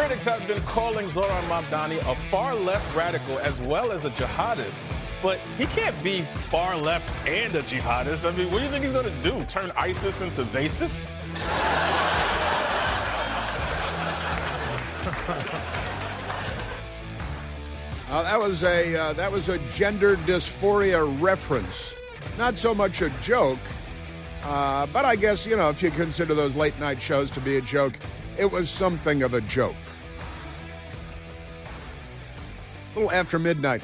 critics have been calling Zohran Mamdani a far-left radical as well as a jihadist. But he can't be far-left and a jihadist. I mean, what do you think he's going to do? Turn ISIS into basis? That was a gender dysphoria reference. Not so much a joke, but I guess, if you consider those late-night shows to be a joke, it was something of a joke. A little after midnight.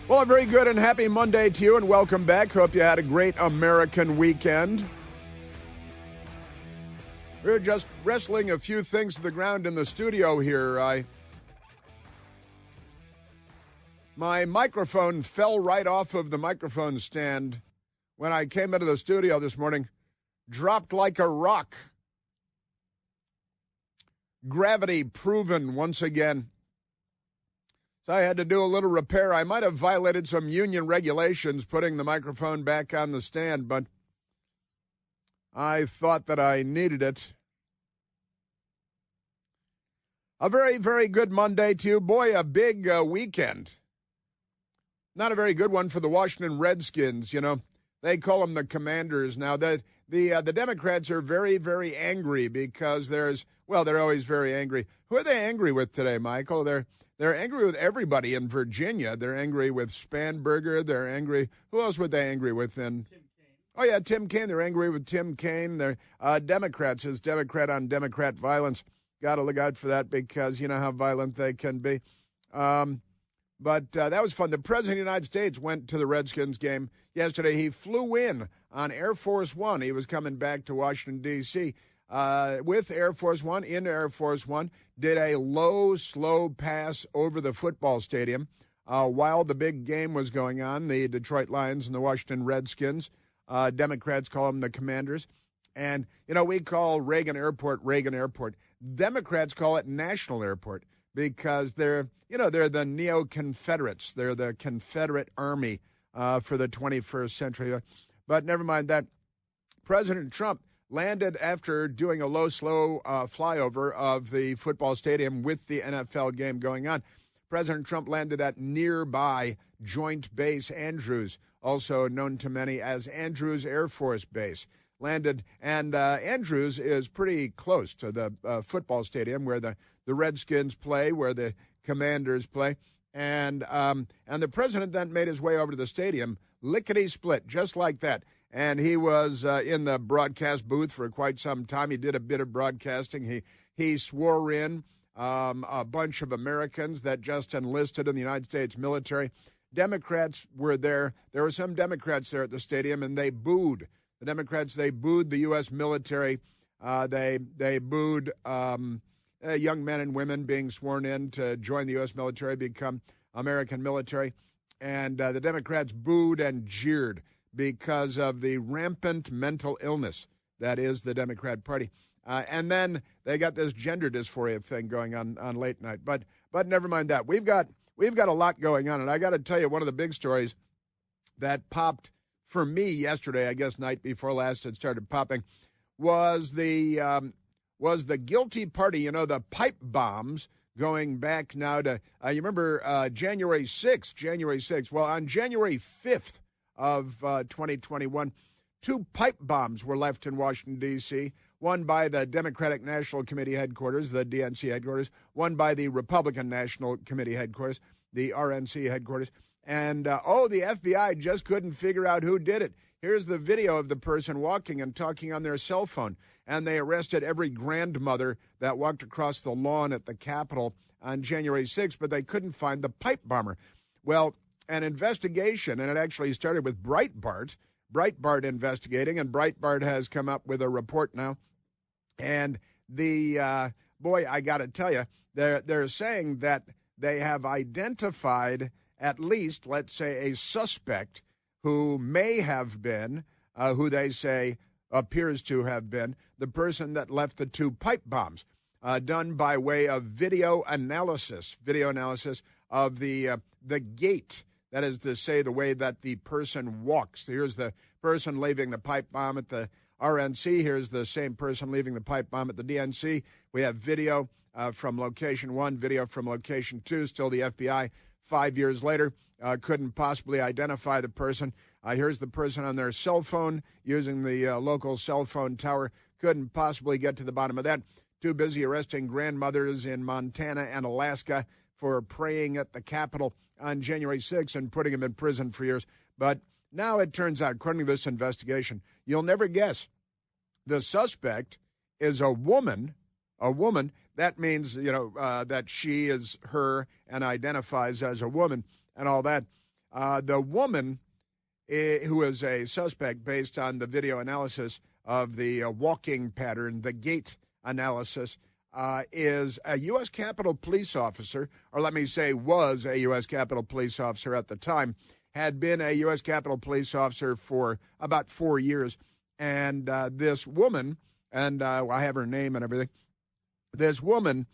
Well, a very good and happy Monday to you, and welcome back. Hope you had a great American weekend. We're just wrestling a few things to the ground in the studio here. My microphone fell right off of the microphone stand when I came into the studio this morning. Dropped like a rock. Gravity proven once again. So I had to do a little repair. I might have violated some union regulations putting the microphone back on the stand, but I thought that I needed it. A very, very good Monday to you. Boy, a big weekend. Not a very good one for the Washington Redskins, They call them the Commanders now. The Democrats are very, very angry because they're always very angry. Who are they angry with today, Michael? They're angry with everybody in Virginia. They're angry with Spanberger. They're angry. Who else were they angry with then? Tim Kaine. Oh, yeah, Tim Kaine. They're angry with Tim Kaine. They're Democrats. Is Democrat on Democrat violence. Got to look out for that because you know how violent they can be. But that was fun. The President of the United States went to the Redskins game yesterday. He flew in on Air Force One. He was coming back to Washington, D.C., with Air Force One, in Air Force One, did a low, slow pass over the football stadium while the big game was going on, the Detroit Lions and the Washington Redskins. Democrats call them the Commanders. And, we call Reagan Airport. Democrats call it National Airport because they're the neo-Confederates. They're the Confederate Army for the 21st century. But never mind that. President Trump landed after doing a low, slow flyover of the football stadium with the NFL game going on. President Trump landed at nearby Joint Base Andrews, also known to many as Andrews Air Force Base. Landed, and Andrews is pretty close to the football stadium where the Redskins play, where the Commanders play. And the president then made his way over to the stadium, lickety-split, just like that. And he was in the broadcast booth for quite some time. He did a bit of broadcasting. He swore in a bunch of Americans that just enlisted in the United States military. Democrats were there. There were some Democrats there at the stadium, and they booed. The Democrats, they booed the U.S. military. They booed young men and women being sworn in to join the U.S. military, become American military. And the Democrats booed and jeered because of the rampant mental illness that is the Democrat Party. And then they got this gender dysphoria thing going on late night. But never mind that. We've got a lot going on. And I got to tell you, one of the big stories that popped for me yesterday, I guess night before last it started popping, was the guilty party, the pipe bombs going back now to, you remember January 6th. Well, on January 5th of 2021, 2 pipe bombs were left in Washington, D.C., one by the Democratic National Committee headquarters, the DNC headquarters, one by the Republican National Committee headquarters, the RNC headquarters. And, the FBI just couldn't figure out who did it. Here's the video of the person walking and talking on their cell phone. And they arrested every grandmother that walked across the lawn at the Capitol on January 6th, but they couldn't find the pipe bomber. Well, an investigation, and it actually started with Breitbart investigating, and Breitbart has come up with a report now. And I got to tell you, they're saying that they have identified at least, let's say, a suspect who may have been, who they say appears to have been, the person that left the 2 pipe bombs, done by way of video analysis of the gait. That is to say, the way that the person walks. Here's the person leaving the pipe bomb at the RNC. Here's the same person leaving the pipe bomb at the DNC. We have video from location 1, video from location 2. Still the FBI 5 years later couldn't possibly identify the person. Here's the person on their cell phone using the local cell phone tower. Couldn't possibly get to the bottom of that. Too busy arresting grandmothers in Montana and Alaska for praying at the Capitol on January 6th and putting them in prison for years. But now it turns out, according to this investigation, you'll never guess, the suspect is a woman. A woman. That means, that she is her and identifies as a woman and all that. The woman who is a suspect based on the video analysis of the walking pattern, the gait analysis, is a U.S. Capitol Police officer, or let me say was a U.S. Capitol Police officer at the time, had been a U.S. Capitol Police officer for about 4 years. And this woman, and I have her name and everything, this woman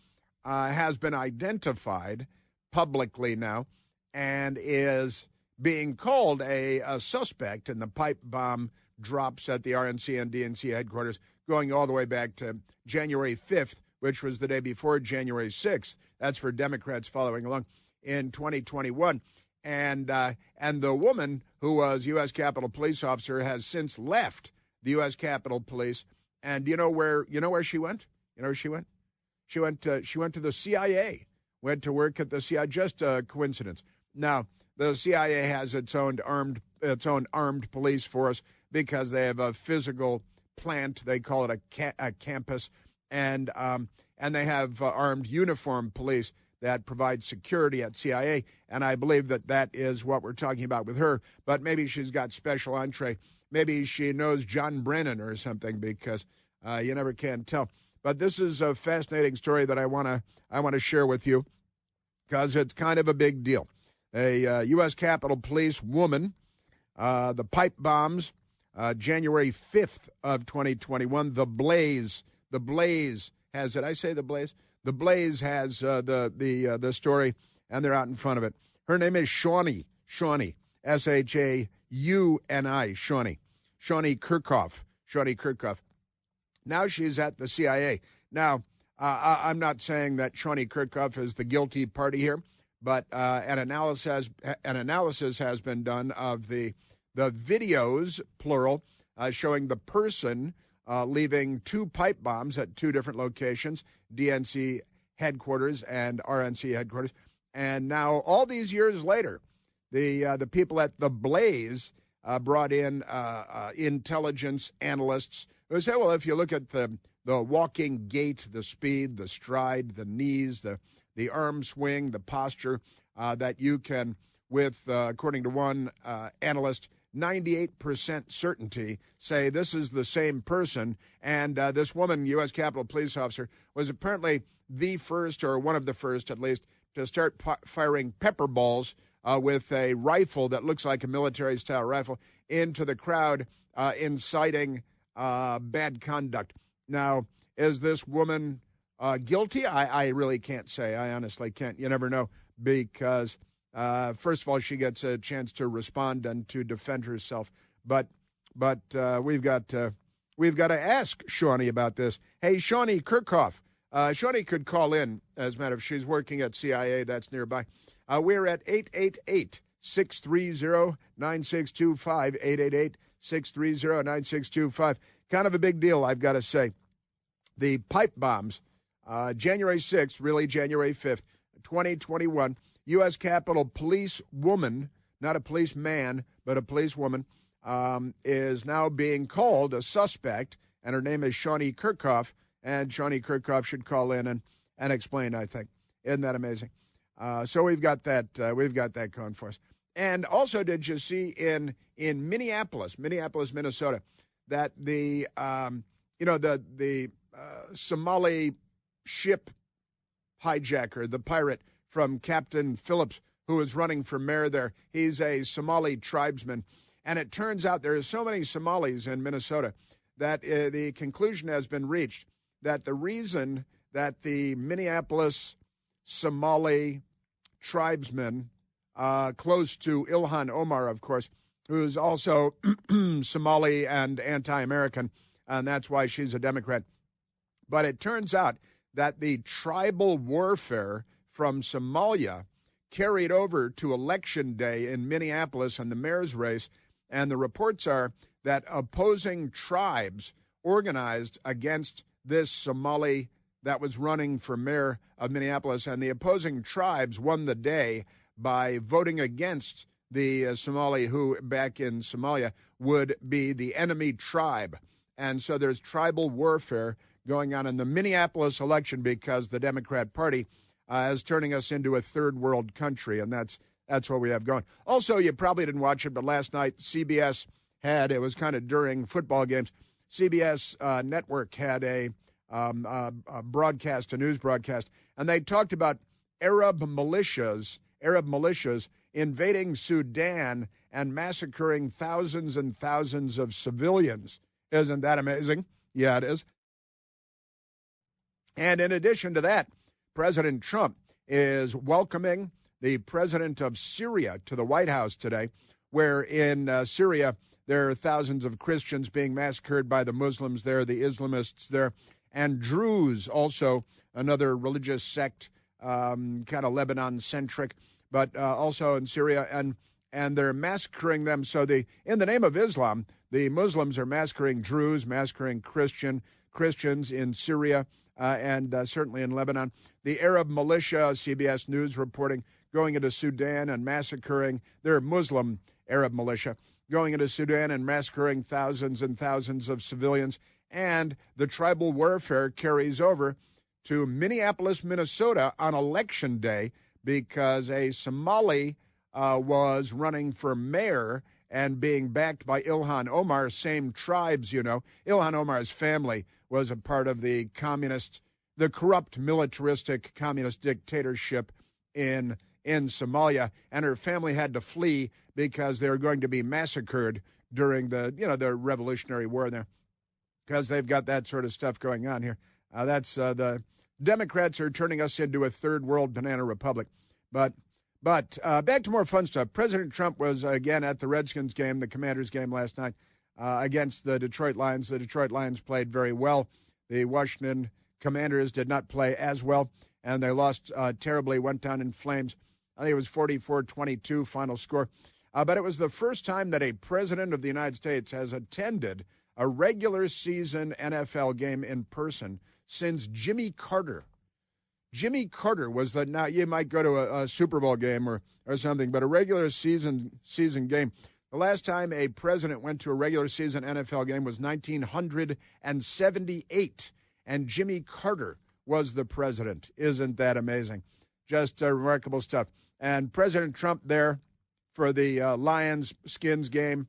has been identified publicly now and is being called a suspect in the pipe bomb drops at the RNC and DNC headquarters going all the way back to January 5th, which was the day before January 6th. That's for Democrats following along in 2021. And the woman who was U.S. Capitol Police officer has since left the U.S. Capitol Police. And you know where she went? You know where she went? She went to the CIA, went to work at the CIA. Just a coincidence. Now, the CIA has its own armed police force because they have a physical plant. They call it a campus, and they have armed uniformed police that provide security at CIA. And I believe that is what we're talking about with her. But maybe she's got special entree. Maybe she knows John Brennan or something, because you never can tell. But this is a fascinating story that I want to share with you because it's kind of a big deal. A U.S. Capitol Police woman, the pipe bombs, January 5th of 2021. The Blaze has it. I say The Blaze. The Blaze has the story, and they're out in front of it. Her name is Shawnee, Shauni, Shawnee Kirkhoff. Now she's at the CIA. Now, I'm not saying that Shawnee Kirkhoff is the guilty party here, but an analysis has been done of the videos, plural, showing the person leaving 2 pipe bombs at 2 different locations, DNC headquarters and RNC headquarters. And now, all these years later, the people at the Blaze brought in intelligence analysts who say, well, if you look at the walking gait, the speed, the stride, the knees, the arm swing, the posture, that you can, with, according to one analyst, 98% certainty say this is the same person. And this woman, U.S. Capitol Police officer, was apparently the first, or one of the first at least, to start firing pepper balls with a rifle that looks like a military-style rifle into the crowd, inciting bad conduct. Now, is this woman guilty? I really can't say. I honestly can't. You never know, because first of all, she gets a chance to respond and to defend herself. But we've got to ask Shawnee about this. Hey, Shawnee Kirkhoff. Shawnee could call in, as a matter of, she's working at CIA. That's nearby. We're at 888-630-9625, 888-630-9625. Kind of a big deal, I've got to say. The pipe bombs, January 6th, really January 5th, 2021, U.S. Capitol Police woman, not a policeman, but a police woman, is now being called a suspect, and her name is Shawnee Kirkhoff, and Shawnee Kirkhoff should call in and explain, I think. Isn't that amazing? So we've got that going for us. And also, did you see in Minneapolis, Minnesota, that the Somali ship hijacker, the pirate from Captain Phillips, who is running for mayor there, he's a Somali tribesman. And it turns out there are so many Somalis in Minnesota that the conclusion has been reached that the reason that the Minneapolis Somali tribesmen, close to Ilhan Omar, of course, who's also Somali and anti-American, and that's why she's a Democrat. But it turns out that the tribal warfare from Somalia carried over to Election Day in Minneapolis and the mayor's race, and the reports are that opposing tribes organized against this Somali that was running for mayor of Minneapolis, and the opposing tribes won the day by voting against the Somali who, back in Somalia, would be the enemy tribe. And so there's tribal warfare going on in the Minneapolis election because the Democrat Party is turning us into a third world country, and that's what we have going. Also, you probably didn't watch it, but last night CBS had, it was kind of during football games, CBS network had a broadcast, a news broadcast, and they talked about Arab militias invading Sudan and massacring thousands and thousands of civilians. Isn't that amazing? Yeah, it is. And in addition to that, President Trump is welcoming the president of Syria to the White House today, where in Syria there are thousands of Christians being massacred by the Muslims there, the Islamists there, and Druze, also another religious sect, kind of Lebanon-centric, but also in Syria, and they're massacring them. So in the name of Islam, the Muslims are massacring Druze, massacring Christians in Syria, and certainly in Lebanon. The Arab militia, CBS News reporting, going into Sudan and massacring their Muslim Arab militia, going into Sudan and massacring thousands and thousands of civilians. And the tribal warfare carries over to Minneapolis, Minnesota on Election Day because a Somali was running for mayor and being backed by Ilhan Omar, same tribes, you know. Ilhan Omar's family was a part of the corrupt militaristic communist dictatorship in Somalia, and her family had to flee because they were going to be massacred during the Revolutionary War there, because they've got that sort of stuff going on here. The Democrats are turning us into a third world banana republic. But back to more fun stuff. President Trump was again at the Redskins game, the Commanders game last night, against the Detroit Lions. The Detroit Lions played very well. The Washington Commanders did not play as well, and they lost terribly, went down in flames. I think it was 44-22 final score. But it was the first time that a president of the United States has attended a regular season NFL game in person since Jimmy Carter. Jimmy Carter was now you might go to a Super Bowl game or something, but a regular season game. The last time a president went to a regular season NFL game was 1978, and Jimmy Carter was the president. Isn't that amazing? Just remarkable stuff. And President Trump there for the Lions-Skins game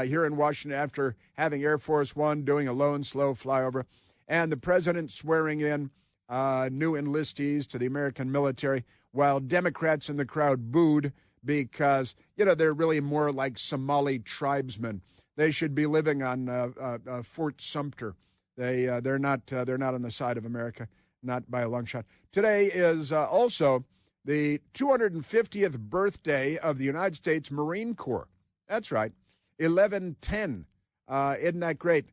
here in Washington after having Air Force One doing a low and slow flyover, and the president swearing in new enlistees to the American military, while Democrats in the crowd booed because, they're really more like Somali tribesmen. They should be living on Fort Sumter. They're not on the side of America, not by a long shot. Today is also the 250th birthday of the United States Marine Corps. That's right, 1110. Isn't that great?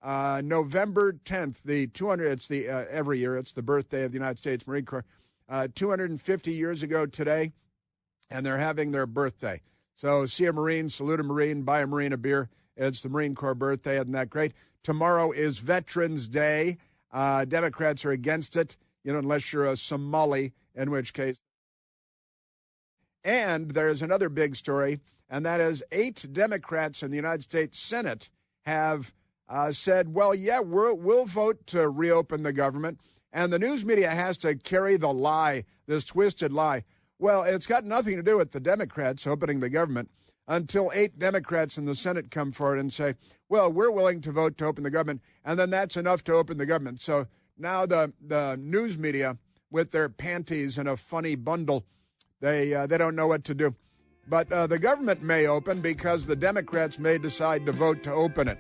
November 10th, every year, it's the birthday of the United States Marine Corps. 250 years ago today, and they're having their birthday. So see a Marine, salute a Marine, buy a Marine a beer. It's the Marine Corps birthday. Isn't that great? Tomorrow is Veterans Day. Democrats are against it, unless you're a Somali, in which case. And there's another big story, and that is 8 Democrats in the United States Senate have said, well, yeah, we'll vote to reopen the government. And the news media has to carry the lie, this twisted lie. Well, it's got nothing to do with the Democrats opening the government until 8 Democrats in the Senate come forward and say, well, we're willing to vote to open the government, and then that's enough to open the government. So now the news media, with their panties in a funny bundle, they don't know what to do. But the government may open because the Democrats may decide to vote to open it.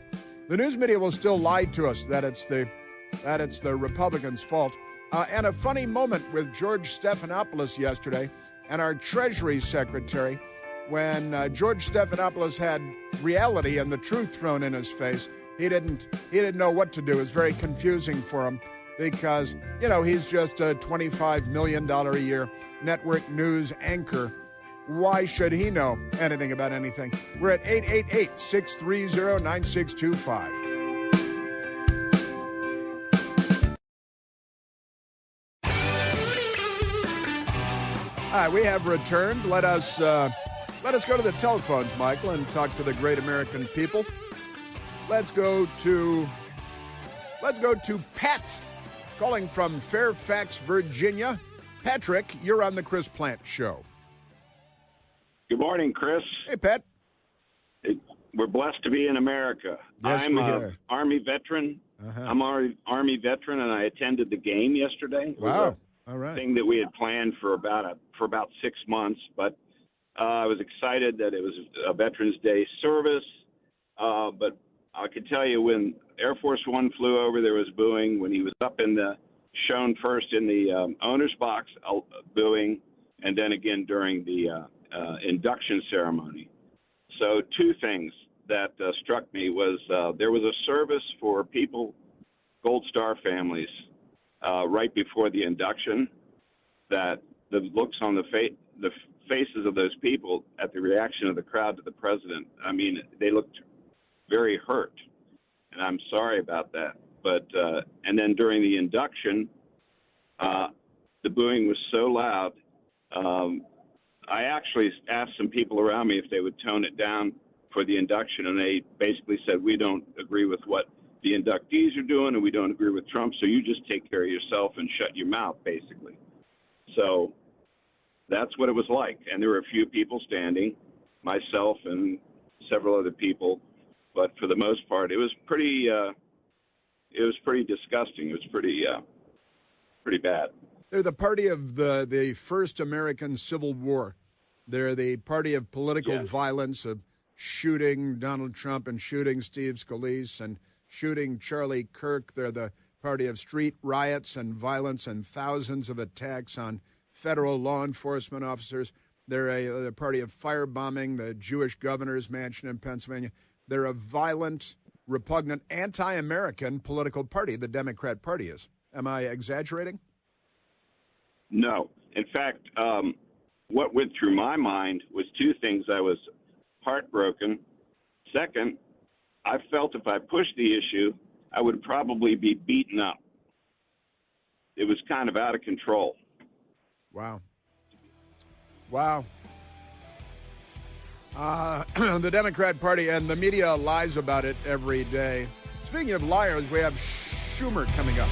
The news media will still lie to us that it's the Republicans' fault. And a funny moment with George Stephanopoulos yesterday and our Treasury Secretary when George Stephanopoulos had reality and the truth thrown in his face. he didn't know what to do. It was very confusing for him because, he's just a $25 million a year network news anchor. Why should he know anything about anything? We're at 888-630-9625. All right, we have returned. Let us go to the telephones, Michael, and talk to the great American people. Let's go to Pat, calling from Fairfax, Virginia. Patrick, you're on the Chris Plant Show. Good morning, Chris. Hey, Pat. We're blessed to be in America. Yes, I'm we an are. Army veteran. I'm an Army veteran, and I attended the game yesterday. Wow. All right. Thing that we had planned for about 6 months, but I was excited that it was a Veterans Day service. But I could tell you when Air Force One flew over, there was booing. When he was up shown first in the owner's box, booing, and then again during the induction ceremony. So two things that struck me was there was a service for people, Gold Star families, right before the induction, that the looks on the faces of those people at the reaction of the crowd to the president, I mean, they looked very hurt, and I'm sorry about that. But and then during the induction, the booing was so loud. I actually asked some people around me if they would tone it down for the induction, and they basically said, we don't agree with what the inductees are doing, and we don't agree with Trump, so you just take care of yourself and shut your mouth, basically. So that's what it was like. And there were a few people standing, myself and several other people, but for the most part, it was pretty disgusting. It was pretty bad. They're the party of the first American Civil War. They're the party of political violence, of shooting Donald Trump and shooting Steve Scalise and shooting Charlie Kirk. They're the party of street riots and violence and thousands of attacks on federal law enforcement officers. They're a party of firebombing the Jewish governor's mansion in Pennsylvania. They're a violent, repugnant, anti-American political party, the Democrat Party is. Am I exaggerating? No. In fact, what went through my mind was two things. I was heartbroken. Second, I felt if I pushed the issue, I would probably be beaten up. It was kind of out of control. Wow. The Democrat Party and the media lies about it every day. Speaking of liars, we have Schumer coming up.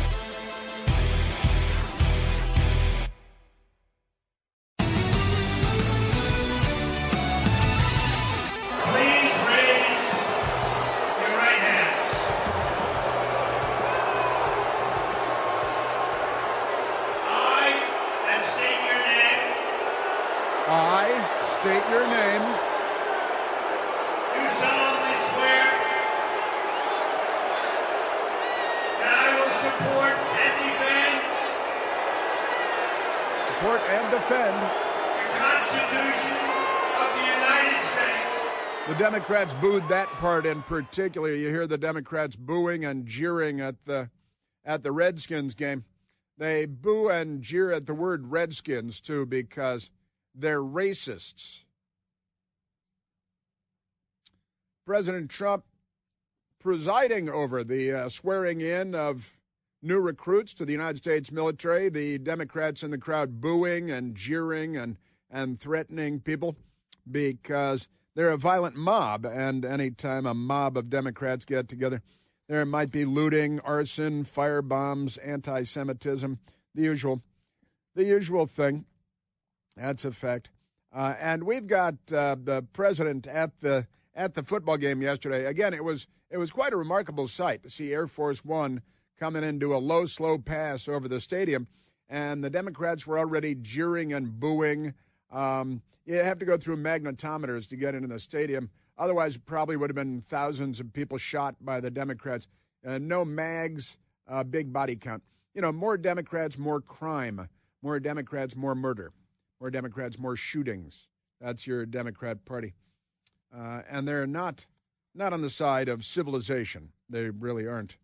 State your name. Do solemnly swear that I will support and defend the Constitution of the United States. The Democrats booed that part in particular. You hear the Democrats booing and jeering at the Redskins game. They boo and jeer at the word Redskins, too, because they're racists. President Trump presiding over the swearing in of new recruits to the United States military. The Democrats in the crowd booing and jeering and threatening people because they're a violent mob. And anytime a mob of Democrats get together, there might be looting, arson, fire bombs, anti-Semitism, the usual thing. That's a fact. And we've got the president at the football game yesterday. Again, it was quite a remarkable sight to see Air Force One coming in, do a low, slow pass over the stadium, and the Democrats were already jeering and booing. You have to go through magnetometers to get into the stadium. Otherwise, it probably would have been thousands of people shot by the Democrats. No mags, big body count. More Democrats, more crime. More Democrats, more murder. More Democrats, more shootings. That's your Democrat Party. And they're not not on the side of civilization. They really aren't.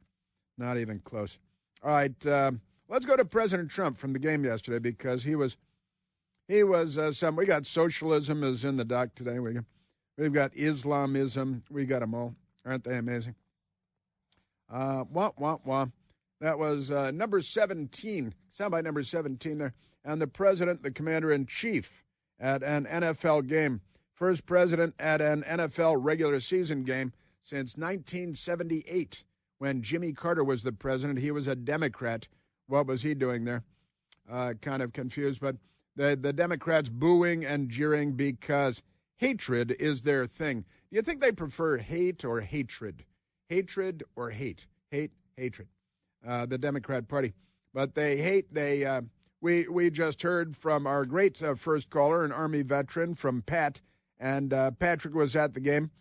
Not even close. All right, let's go to President Trump from the game yesterday because he was we got socialism is in the dock today. We've got Islamism. We got them all. Aren't they amazing? That was number 17, soundbite number 17 there. And the president, the commander-in-chief at an NFL game. First president at an NFL regular season game since 1978 when Jimmy Carter was the president. He was a Democrat. What was he doing there? Kind of confused, but the Democrats booing and jeering because hatred is their thing. Do you think they prefer hate or hatred? Hatred or hate? Hatred. The Democrat Party. But they hate, we just heard from our great first caller, an Army veteran from Pat, and Patrick was at the game,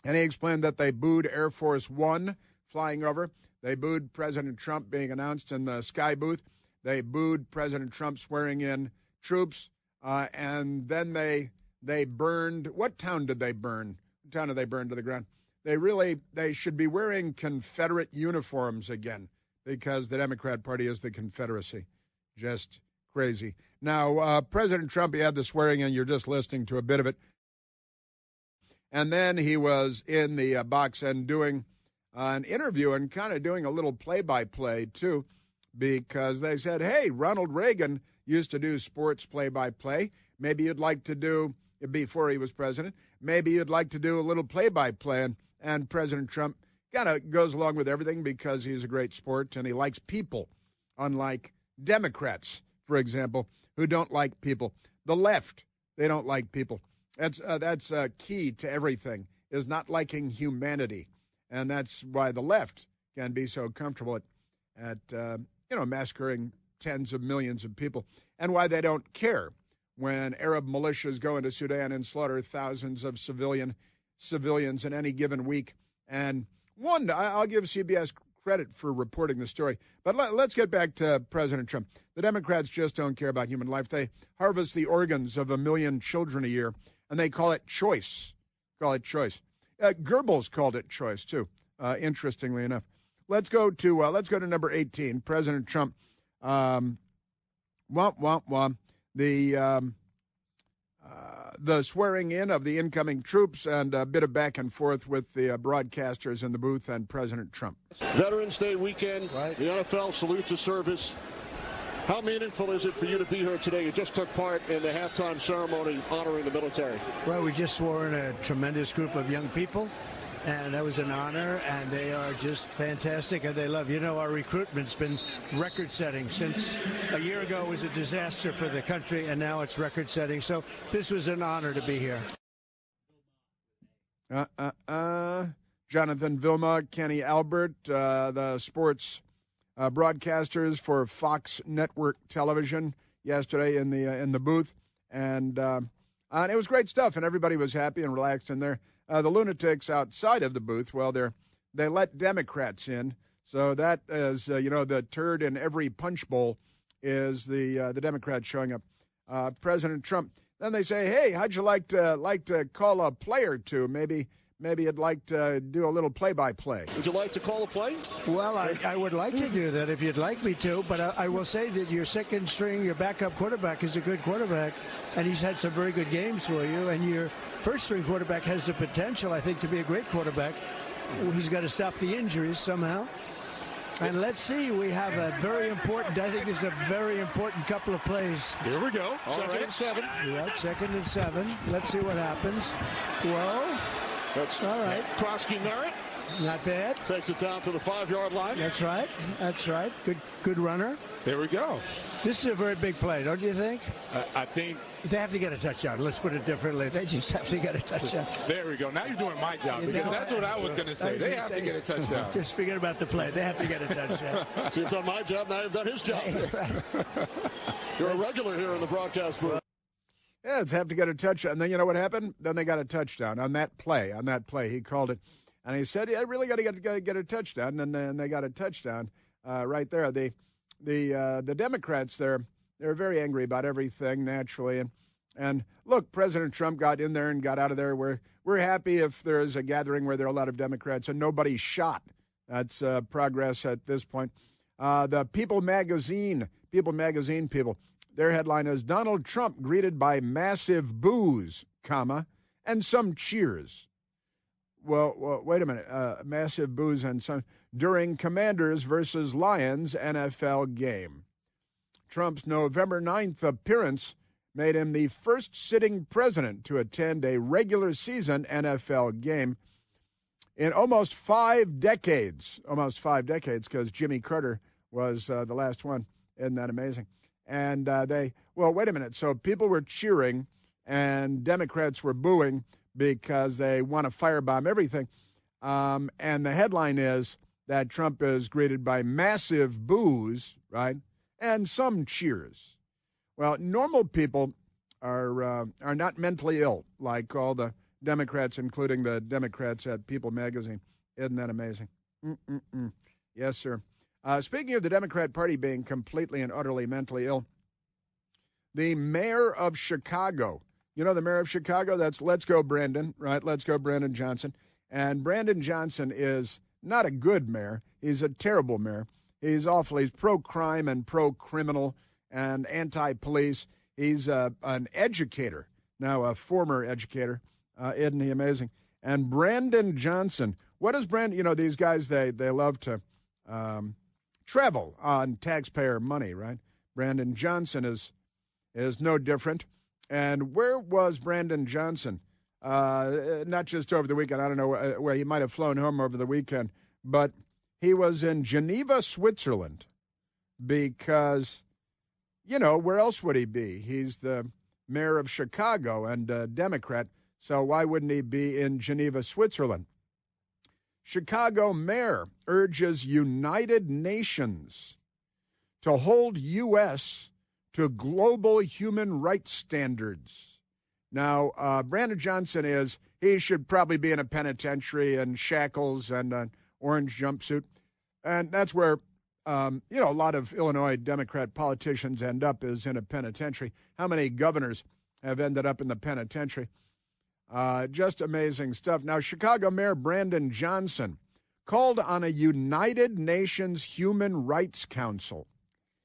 and he explained that they booed Air Force One flying over. They booed President Trump being announced in the sky booth. They booed President Trump swearing in troops, and then they burned, what town did they burn? What town did they burn to the ground? They should be wearing Confederate uniforms again because the Democrat Party is the Confederacy. Just crazy. Now, President Trump, he had the swearing in. You're just listening to a bit of it. And then he was in the box and doing an interview and kind of doing a little play-by-play, too, because they said, hey, Ronald Reagan used to do sports play-by-play. Maybe you'd like to do, before he was president, maybe you'd like to do a little play-by-play. And President Trump kind of goes along with everything because he's a great sport and he likes people, unlike Democrats, for example, who don't like people. The left, they don't like people. That's key to everything, is not liking humanity. And that's why the left can be so comfortable at massacring tens of millions of people, and why they don't care when Arab militias go into Sudan and slaughter thousands of civilians in any given week. And I'll give CBS credit for reporting the story. But let's get back to President Trump. The Democrats just don't care about human life. They harvest the organs of 1 million children a year, and they call it choice. Goebbels called it choice, too, interestingly enough. Let's go to number 18, President Trump. The swearing in of the incoming troops and a bit of back and forth with the broadcasters in the booth and President Trump. Veterans Day weekend, right. The NFL salute to service. How meaningful is it for you to be here today? You just took part in the halftime ceremony honoring the military. Well, we just swore in a tremendous group of young people, and that was an honor, and they are just fantastic, and they love. Our recruitment's been record-setting. Since a year ago it was a disaster for the country, and now it's record-setting. So this was an honor to be here. Jonathan Vilma, Kenny Albert, the sports broadcasters for Fox Network Television yesterday in the booth, and it was great stuff, and everybody was happy and relaxed in there. The lunatics outside of the booth, well, they let Democrats in, so that is the turd in every punch bowl is the Democrats showing up. President Trump. Then they say, hey, how'd you like to call a play or two? Maybe you'd like to do a little play-by-play. Would you like to call a play? Well, I would like to do that if you'd like me to, but I will say that your second string, your backup quarterback is a good quarterback, and he's had some very good games for you, and your first string quarterback has the potential, I think, to be a great quarterback. He's got to stop the injuries somehow. And let's see, we have I think this is a very important couple of plays. Here we go. Second and 7. Right, 2nd and 7. Let's see what happens. Whoa. That's all right. Krosky Merritt. Not bad. Takes it down to the 5-yard line. That's right. Good runner. There we go. This is a very big play, don't you think? I think they have to get a touchdown. Let's put it differently. They just have to get a touchdown. There we go. Now you're doing my job, because that's what I was going to say. They have to get a touchdown. Just forget about the play. They have to get a touchdown. So you've done my job. Now you've done his job. You're a regular here in the broadcast booth. Yeah, it's have to get a touchdown. And then you know what happened? Then they got a touchdown on that play. He called it. And he said, yeah, I really got to get a touchdown. And they got a touchdown right there. The Democrats, they're very angry about everything, naturally. And look, President Trump got in there and got out of there. We're happy if there's a gathering where there are a lot of Democrats and nobody's shot. That's progress at this point. The People Magazine people, their headline is Donald Trump greeted by massive boos, comma, and some cheers. Well, wait a minute. Massive boos and some during Commanders versus Lions NFL game. Trump's November 9th appearance made him the first sitting president to attend a regular season NFL game in almost 5 decades. Almost 5 decades, because Jimmy Carter was the last one. Isn't that amazing? And wait a minute. So people were cheering and Democrats were booing because they want to firebomb everything. And the headline is that Trump is greeted by massive boos, right? And some cheers. Well, normal people are not mentally ill, like all the Democrats, including the Democrats at People Magazine. Isn't that amazing? Yes, sir. Speaking of the Democrat Party being completely and utterly mentally ill, the mayor of Chicago, you know the mayor of Chicago? That's Let's Go Brandon, right? Let's Go Brandon Johnson. And Brandon Johnson is not a good mayor. He's a terrible mayor. He's awful. He's pro-crime and pro-criminal and anti-police. He's an educator, now a former educator. Isn't he amazing? And Brandon Johnson, what is Brandon? You know, these guys, they love to travel on taxpayer money, right? Brandon Johnson is no different. And where was Brandon Johnson? Not just over the weekend. I don't know where he might have flown home over the weekend, but he was in Geneva, Switzerland, because, you know, where else would he be? He's the mayor of Chicago and a Democrat, so why wouldn't he be in Geneva, Switzerland? Chicago mayor urges United Nations to hold U.S. to global human rights standards. Now, Brandon Johnson he should probably be in a penitentiary in shackles and an orange jumpsuit. And that's where, a lot of Illinois Democrat politicians end up, is in a penitentiary. How many governors have ended up in the penitentiary? Just amazing stuff. Now, Chicago Mayor Brandon Johnson called on a United Nations Human Rights Council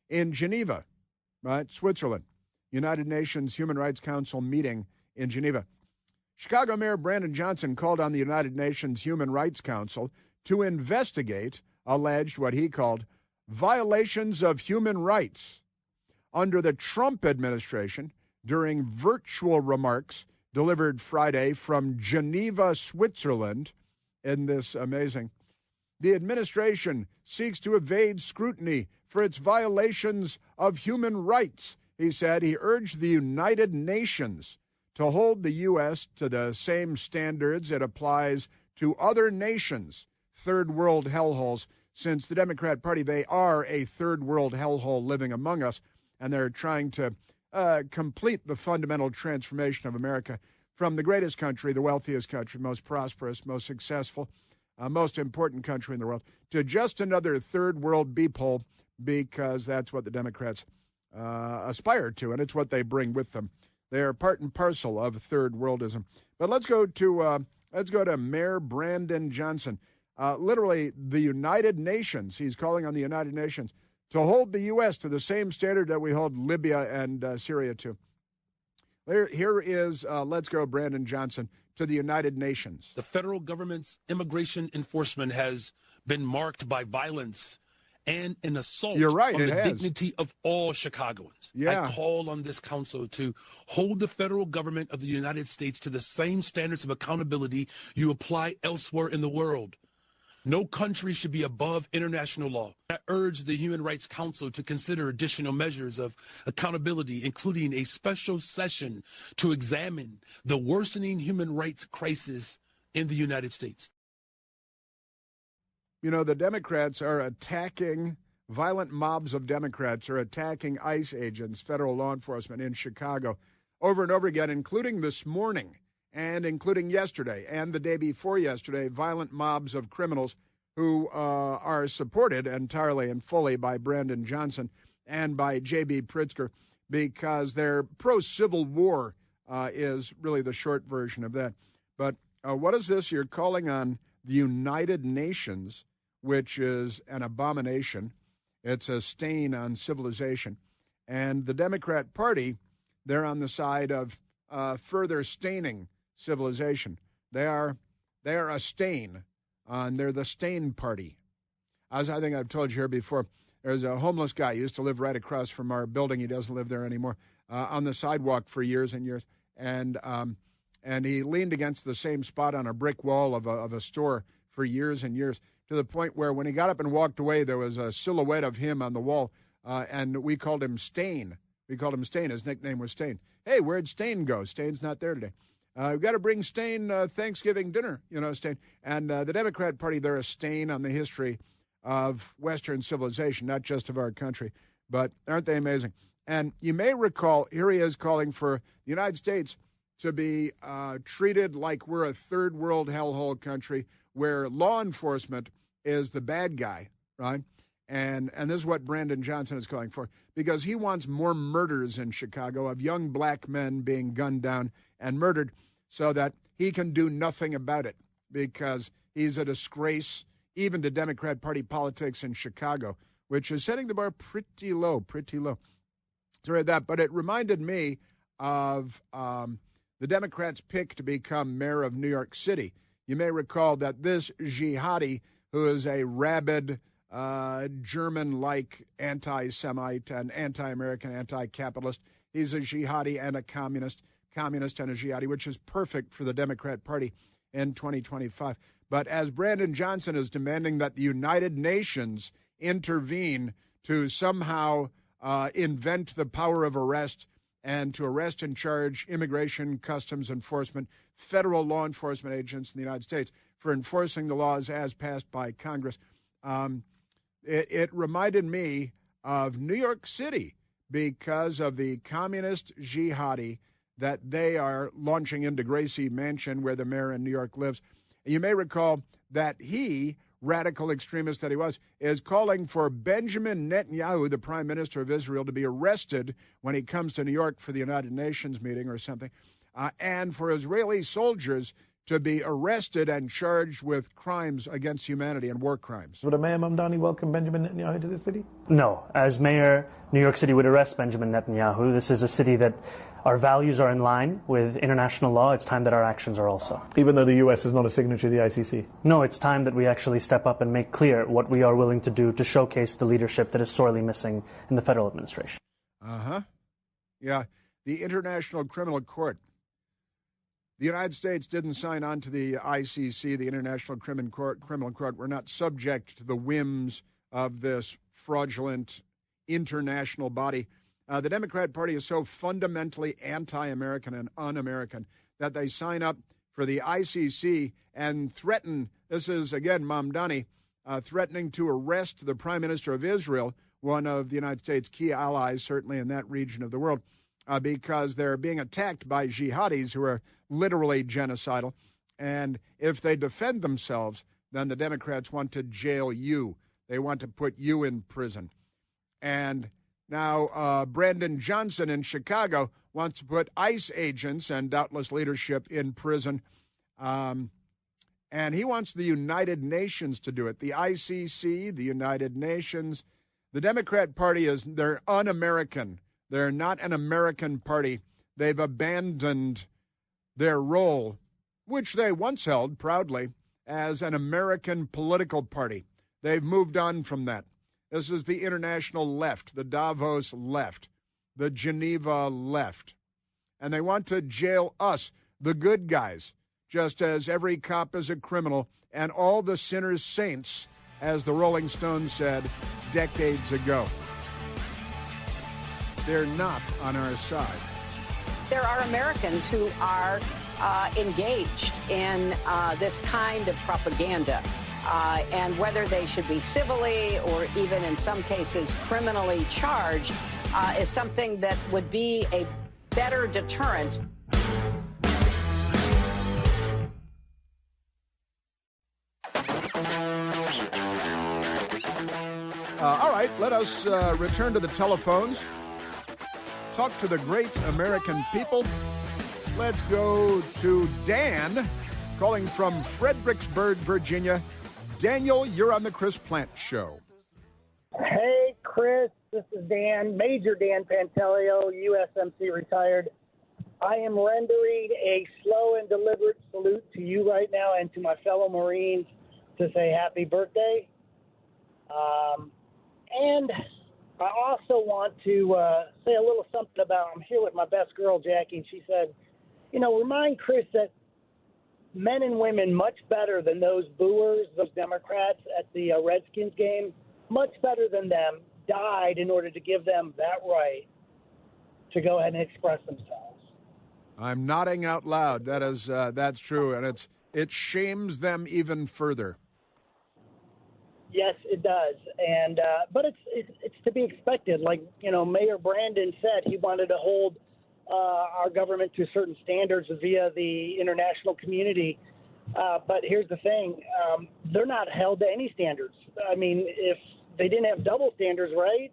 in Geneva, right, Switzerland. United Nations Human Rights Council meeting in Geneva. Chicago Mayor Brandon Johnson called on the United Nations Human Rights Council to investigate alleged, what he called, violations of human rights under the Trump administration during virtual remarks delivered Friday from Geneva, Switzerland. In this amazing, the administration seeks to evade scrutiny for its violations of human rights, he said. He urged the United Nations to hold the U.S. to the same standards it applies to other nations, third world hellholes. Since the Democrat Party, they are a third world hellhole living among us, and they're trying to complete the fundamental transformation of America from the greatest country, the wealthiest country, most prosperous, most successful, most important country in the world, to just another third world beephole, because that's what the Democrats aspire to, and it's what they bring with them. They're part and parcel of third worldism. But let's go to Mayor Brandon Johnson. Literally, the United Nations, he's calling on the United Nations to hold the U.S. to the same standard that we hold Libya and Syria to. Here is Let's Go Brandon Johnson to the United Nations. The federal government's immigration enforcement has been marked by violence and an assault You're right, on it the has. dignity of all Chicagoans. Yeah. I call on this council to hold the federal government of the United States to the same standards of accountability you apply elsewhere in the world. No country should be above international law. I urge the Human Rights Council to consider additional measures of accountability, including a special session to examine the worsening human rights crisis in the United States. You know, the Democrats are attacking, violent mobs of Democrats are attacking ICE agents, federal law enforcement in Chicago, over and over again, including this morning and including yesterday and the day before yesterday, violent mobs of criminals who are supported entirely and fully by Brandon Johnson and by J.B. Pritzker, because they're pro-Civil War is really the short version of that. But what is this? You're calling on the United Nations, which is an abomination. It's a stain on civilization. And the Democrat Party, they're on the side of further staining civilization. They are a stain. They're the stain party. As I think I've told you here before, there's a homeless guy who used to live right across from our building. He doesn't live there anymore. On the sidewalk for years and years, and he leaned against the same spot on a brick wall of a store for years and years, to the point where when he got up and walked away, there was a silhouette of him on the wall, and we called him Stain. We called him Stain. His nickname was Stain. Hey, where'd Stain go? Stain's not there today. We've got to bring Stain Thanksgiving dinner, Stain. And the Democrat Party, they're a stain on the history of Western civilization, not just of our country. But aren't they amazing? And you may recall, here he is calling for the United States to be treated like we're a third world hellhole country where law enforcement is the bad guy, right? And this is what Brandon Johnson is calling for, because he wants more murders in Chicago of young black men being gunned down and murdered so that he can do nothing about it, because he's a disgrace even to Democrat Party politics in Chicago, which is setting the bar pretty low. So read that, but it reminded me of the Democrats' pick to become mayor of New York City. You may recall that this jihadi, who is a rabid, German-like anti-Semite and anti-American, anti-capitalist, he's a jihadi and a communist and a jihadi, which is perfect for the Democrat Party in 2025. But as Brandon Johnson is demanding that the United Nations intervene to somehow invent the power of arrest and to arrest and charge immigration, customs enforcement, federal law enforcement agents in the United States for enforcing the laws as passed by Congress. It reminded me of New York City because of the communist jihadi that they are launching into Gracie Mansion, where the mayor in New York lives. You may recall that he, radical extremist that he was, is calling for Benjamin Netanyahu, the prime minister of Israel, to be arrested when he comes to New York for the United Nations meeting or something, and for Israeli soldiers to be arrested and charged with crimes against humanity and war crimes. Would Mayor Mamdani welcome Benjamin Netanyahu to the city? No. As mayor, New York City would arrest Benjamin Netanyahu. This is a city that our values are in line with international law. It's time that our actions are also. Even though the U.S. is not a signatory to the ICC? No, it's time that we actually step up and make clear what we are willing to do to showcase the leadership that is sorely missing in the federal administration. Yeah, the International Criminal Court. The United States didn't sign on to the ICC, the International Criminal Court. We're not subject to the whims of this fraudulent international body. The Democrat Party is so fundamentally anti-American and un-American that they sign up for the ICC and threaten, this is, again, Mamdani, threatening to arrest the Prime Minister of Israel, one of the United States' key allies, certainly in that region of the world, because they're being attacked by jihadis who are literally genocidal. And if they defend themselves, then the Democrats want to jail you. They want to put you in prison. And now Brandon Johnson in Chicago wants to put ICE agents and doubtless leadership in prison. And he wants the United Nations to do it. The ICC, the United Nations. The Democrat Party they're un-American. They're not an American party. They've abandoned their role, which they once held proudly, as an American political party. They've moved on from that. This is the international left, the Davos left, the Geneva left. And they want to jail us, the good guys, just as every cop is a criminal and all the sinners saints, as the Rolling Stones said decades ago. They're not on our side. There are Americans who are engaged in this kind of propaganda. And whether they should be civilly or even in some cases criminally charged is something that would be a better deterrent. All right, let us return to the telephones. Talk to the great American people. Let's go to Dan, calling from Fredericksburg, Virginia. Daniel, you're on the Chris Plant Show. Hey, Chris. This is Dan, Major Dan Pantaleo, USMC retired. I am rendering a slow and deliberate salute to you right now and to my fellow Marines to say happy birthday. And I also want to say a little something about, I'm here with my best girl, Jackie, and she said, remind Chris that men and women much better than those booers, those Democrats at the Redskins game, much better than them, died in order to give them that right to go ahead and express themselves. I'm nodding out loud. That's true, and it shames them even further. Yes, it does, and but it's to be expected. Like Mayor Brandon said, he wanted to hold our government to certain standards via the international community. But here's the thing: they're not held to any standards. I mean, if they didn't have double standards, right?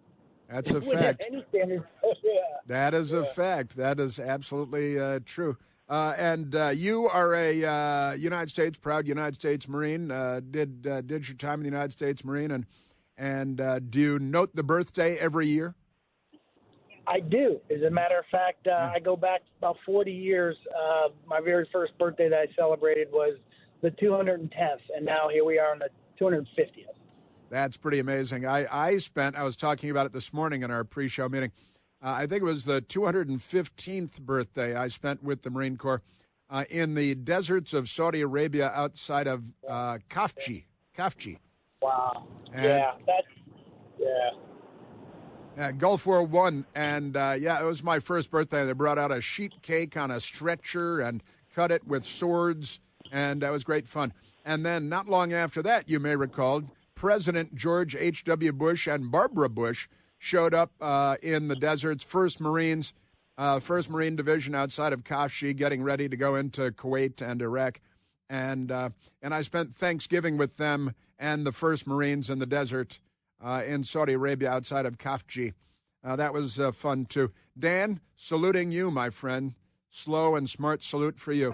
That's a fact. Any standards. Yeah. That is a fact. That is absolutely true. And you are a proud United States Marine. Did your time in the United States Marine, and do you note the birthday every year? I do. As a matter of fact, I go back about 40 years. My very first birthday that I celebrated was the 210th, and now here we are on the 250th. That's pretty amazing. I was talking about it this morning in our pre-show meeting. I think it was the 215th birthday I spent with the Marine Corps in the deserts of Saudi Arabia outside of Khafji. Wow. Gulf War I. And, it was my first birthday. They brought out a sheet cake on a stretcher and cut it with swords, and that was great fun. And then not long after that, you may recall, President George H.W. Bush and Barbara Bush showed up in the deserts, 1st Marine Division outside of Khafji, getting ready to go into Kuwait and Iraq. And I spent Thanksgiving with them and the 1st Marines in the desert in Saudi Arabia outside of Khafji. That was fun, too. Dan, saluting you, my friend. Slow and smart salute for you.